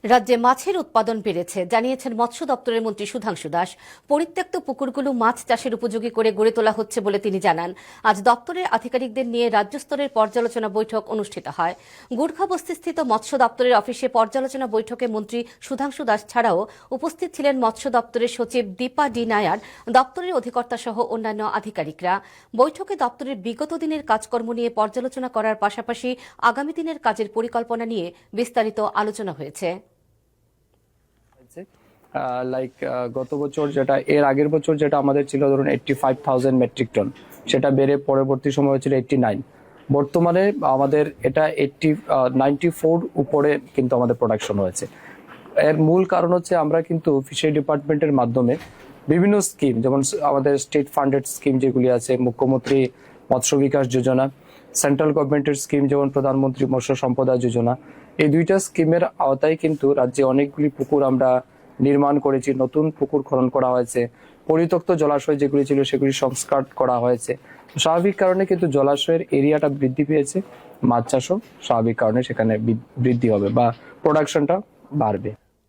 রাজ্যে মাছের উৎপাদন বেড়েছে জানিয়েছেন মৎস্য দপ্তরের মন্ত্রী সুধাংশু দাস। পরিত্যক্ত পুকুরগুলো মাছ চাষের উপযোগী করে গড়ে তোলা হচ্ছে বলে তিনি জানান। আজ দপ্তরের আধিকারিকদের নিয়ে রাজ্য স্তরের পর্যালোচনা বৈঠক অনুষ্ঠিত হয়। গুর্খাবস্তিস্থিত মৎস্য দপ্তরের অফিসে পর্যালোচনা বৈঠকে মন্ত্রী সুধাংশু দাস ছাড়াও উপস্থিত ছিলেন মৎস্য দপ্তরের সচিব দীপা ডি নায়ার, দপ্তরের অধিকর্তা সহ অন্যান্য আধিকারিকরা। বৈঠকে দপ্তরের বিগত দিনের কাজকর্ম নিয়ে পর্যালোচনা করার পাশাপাশি আগামী দিনের কাজের পরিকল্পনা নিয়ে বিস্তারিত আলোচনা হয়েছে। গত বছর যেটা এর আগের বছর যেটা আমাদের ছিল ধরুন 85,000 মেট্রিক টন, সেটা বেড়ে পরবর্তী সময় হয়েছিল 89। বর্তমানে আমাদের এটা 94 উপরে কিন্তু আমাদের প্রোডাকশন হয়েছে। এর মূল কারণ হচ্ছে আমরা কিন্তু ফিশারি ডিপার্টমেন্টের মাধ্যমে বিভিন্ন স্কিম, যেমন আমাদের স্টেট ফান্ডেড স্কিম যেগুলি আছে, মুখ্যমন্ত্রী মৎস্য বিকাশ যোজনা, সেন্ট্রাল গভর্নমেন্টের স্কিম যেমন প্রধানমন্ত্রী মৎস্য সম্পদা যোজনা, এই দুইটা স্কিমের আওতায় কিন্তু রাজ্যে অনেকগুলি পুকুর আমরা নির্মাণ করেছি, নতুন পুকুর খনন করা হয়েছে, পরিত্যক্ত জলাশয় যেগুলি ছিল সেগুলি সংস্কার করা হয়েছে। স্বাভাবিক কারণে কিন্তু জলাশয়ের এরিয়াটা বৃদ্ধি পেয়েছে, মাছ চাষও স্বাভাবিক কারণে সেখানে বৃদ্ধি হবে বা প্রোডাকশনটা বাড়বে।